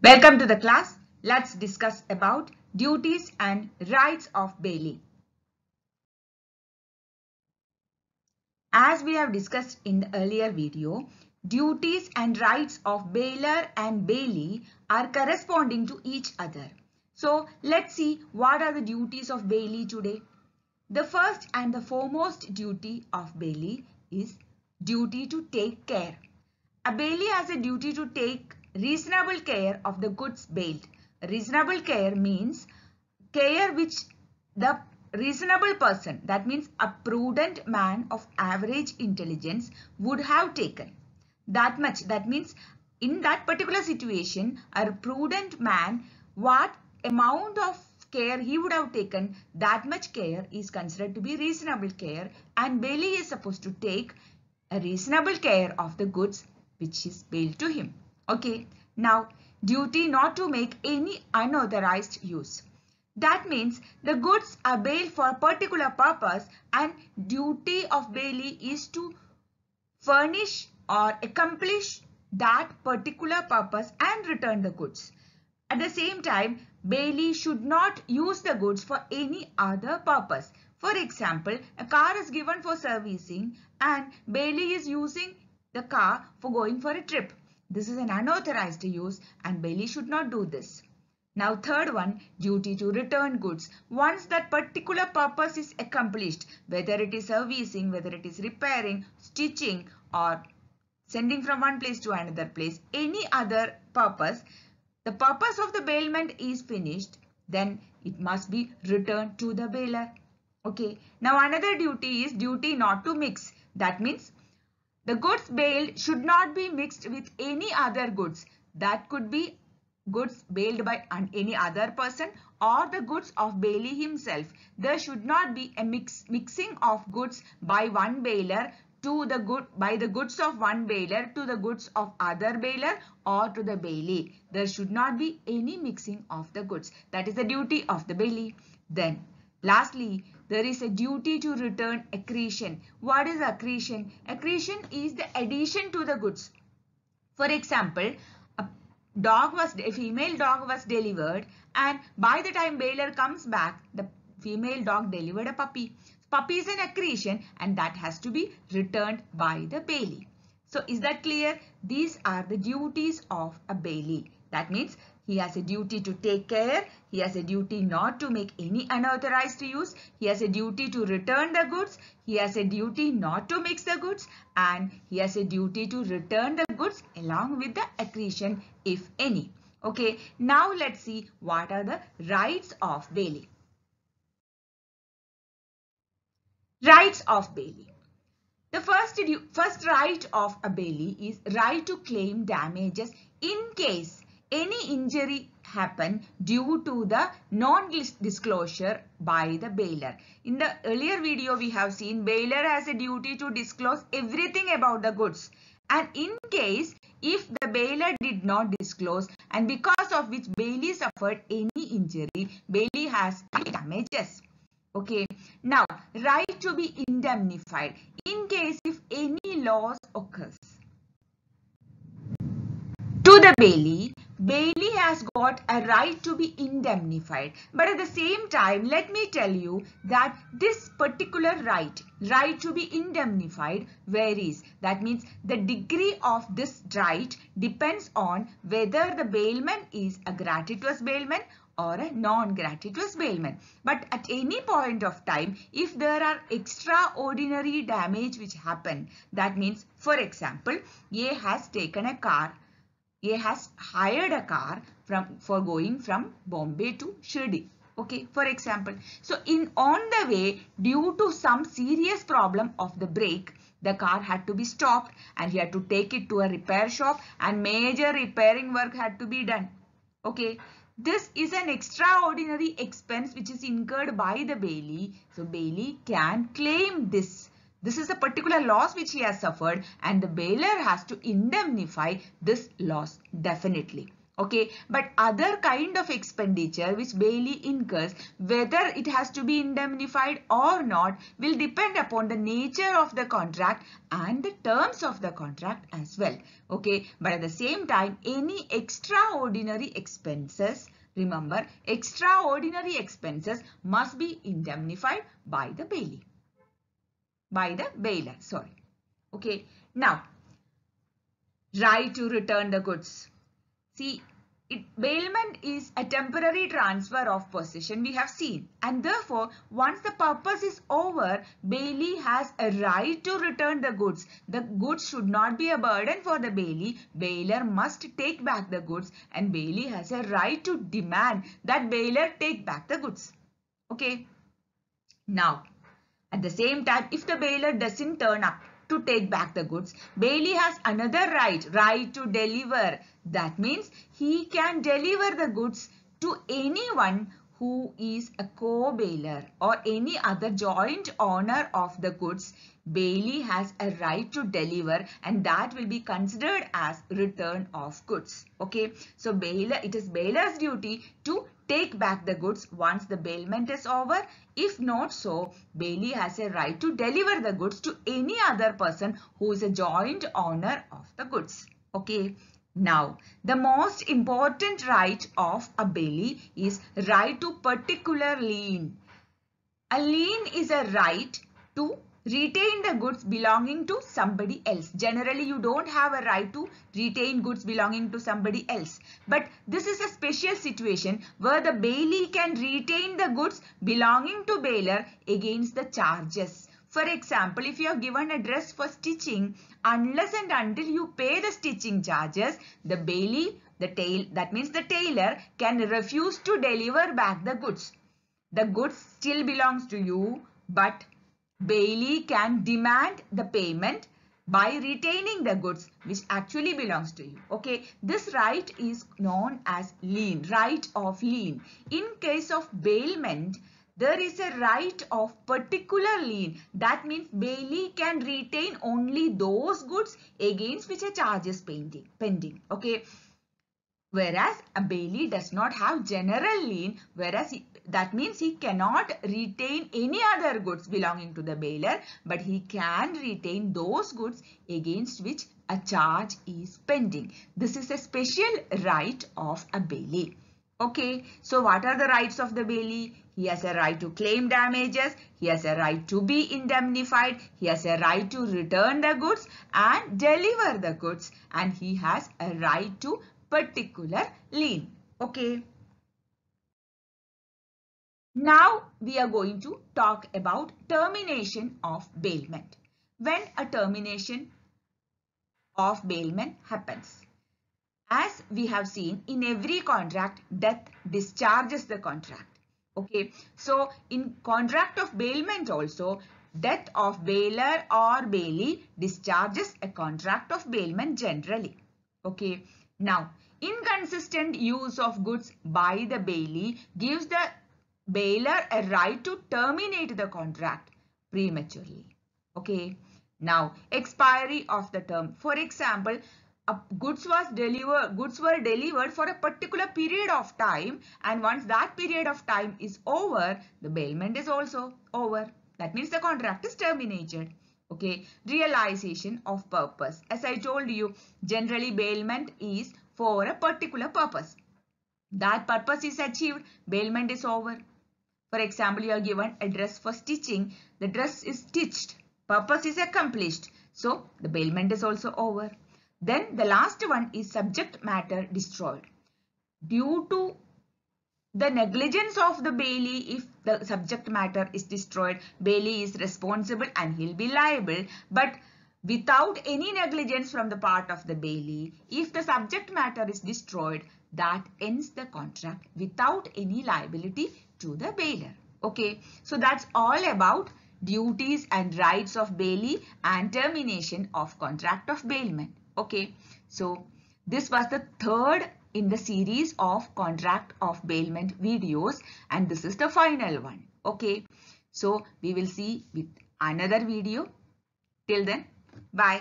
Welcome to the class. Let's discuss about duties and rights of bailee. As we have discussed in the earlier video, duties and rights of bailor and bailee are corresponding to each other. So let's see what are the duties of bailee today. The first and the foremost duty of bailee is duty to take care. A bailee has a duty to take reasonable care of the goods bailed. Reasonable care means care which the reasonable person, that means a prudent man of average intelligence, would have taken. That much. That means in that particular situation, a prudent man, what amount of care he would have taken, that much care is considered to be reasonable care, and bailee is supposed to take a reasonable care of the goods which is bailed to him. Okay. Now, duty not to make any unauthorized use. That means the goods are bailed for a particular purpose, and duty of bailee is to furnish or accomplish that particular purpose and return the goods. At the same time, bailee should not use the goods for any other purpose. For example, a car is given for servicing and bailee is using the car for going for a trip. This is an unauthorized use and bailee should not do this. Now third one, duty to return goods. Once that particular purpose is accomplished, whether it is servicing, whether it is repairing, stitching, or sending from one place to another place, any other purpose, the purpose of the bailment is finished, then it must be returned to the bailor. Okay. Now another duty is duty not to mix. That means the goods bailed should not be mixed with any other goods. That could be goods bailed by any other person or the goods of bailee himself. There should not be a mixing of goods by one bailor to the goods of one bailor to the goods of other bailor or to the bailee. There should not be any mixing of the goods. That is the duty of the bailee. Then lastly, there is a duty to return accretion. What is accretion? Accretion is the addition to the goods. For example, a female dog was delivered, and by the time bailor comes back, the female dog delivered a puppy. Puppy is an accretion and that has to be returned by the bailee. So is that clear? These are the duties of a bailee. That means he has a duty to take care. He has a duty not to make any unauthorized use. He has a duty to return the goods. He has a duty not to mix the goods. And he has a duty to return the goods along with the accretion, if any. Okay. Now let's see what are the rights of bailee. Rights of bailee. The first right of a bailee is right to claim damages in case any injury happen due to the non-disclosure by the bailor. In the earlier video, we have seen bailor has a duty to disclose everything about the goods. And in case if the bailor did not disclose and because of which bailee suffered any injury, bailee has damages. Okay. Now, right to be indemnified in case if any loss occurs to the bailee. Bailee has got a right to be indemnified. But at the same time, let me tell you that this particular right to be indemnified varies. That means the degree of this right depends on whether the bailment is a gratuitous bailment or a non-gratuitous bailment. But at any point of time, if there are extraordinary damage which happen, that means, for example, A has taken a car. A has hired a car for going from Bombay to Shirdi. Okay, for example. So on the way, due to some serious problem of the brake, the car had to be stopped and he had to take it to a repair shop and major repairing work had to be done. Okay. This is an extraordinary expense which is incurred by the bailee. So bailee can claim this. This is a particular loss which he has suffered and the bailor has to indemnify this loss definitely. Okay, but other kind of expenditure which bailey incurs, whether it has to be indemnified or not, will depend upon the nature of the contract and the terms of the contract as well. Okay, but at the same time, any extraordinary expenses, remember, extraordinary expenses must be indemnified by the bailey, by the bailor, sorry. Okay, now, right to return the goods. See, bailment is a temporary transfer of possession, we have seen, and therefore once the purpose is over, bailey has a right to return the goods. The goods should not be a burden for the bailey. Bailor must take back the goods, and bailey has a right to demand that bailor take back the goods. Okay. Now, at the same time, if the bailor doesn't turn up to take back the goods, bailey has another right to deliver. That means he can deliver the goods to anyone who is a co-bailor or any other joint owner of the goods. Bailey has a right to deliver, and that will be considered as return of goods. Okay, so bailor, it is bailor's duty to take back the goods once the bailment is over. If not so, bailey has a right to deliver the goods to any other person who is a joint owner of the goods. Okay. Now, the most important right of a bailey is right to particular lien. A lien is a right to retain the goods belonging to somebody else. Generally, you don't have a right to retain goods belonging to somebody else. But this is a special situation where the bailey can retain the goods belonging to bailor against the charges. For example, if you are given a dress for stitching, unless and until you pay the stitching charges, the bailey, that means the tailor, can refuse to deliver back the goods. The goods still belongs to you, but bailey can demand the payment by retaining the goods which actually belongs to you. Okay, this right is known as lien, right of lien. In case of bailment, there is a right of particular lien. That means bailey can retain only those goods against which a charge is pending. Okay. Whereas a bailey does not have general lien, whereas that means he cannot retain any other goods belonging to the bailor, but he can retain those goods against which a charge is pending. This is a special right of a bailey. Okay, so what are the rights of the bailey? He has a right to claim damages, he has a right to be indemnified, he has a right to return the goods and deliver the goods, and he has a right to particular lien. Okay. Now we are going to talk about termination of bailment. When a termination of bailment happens, as we have seen in every contract, death discharges the contract. Okay, so in contract of bailment also, death of bailor or bailey discharges a contract of bailment generally. Okay, now inconsistent use of goods by the bailey gives the bailor a right to terminate the contract prematurely. Okay, now expiry of the term. For example, goods were delivered for a particular period of time, and once that period of time is over, the bailment is also over. That means the contract is terminated. Okay, realization of purpose. As I told you, generally bailment is for a particular purpose. That purpose is achieved, bailment is over. For example, you are given a dress for stitching. The dress is stitched. Purpose is accomplished. So, the bailment is also over. Then the last one is subject matter destroyed. Due to the negligence of the bailey, if the subject matter is destroyed, bailey is responsible and he'll be liable. But without any negligence from the part of the bailey, if the subject matter is destroyed, that ends the contract without any liability to the bailor. Okay, so that's all about duties and rights of bailey and termination of contract of bailment. Okay, so this was the third in the series of contract of bailment videos, and this is the final one. Okay, so we will see with another video. Till then, bye.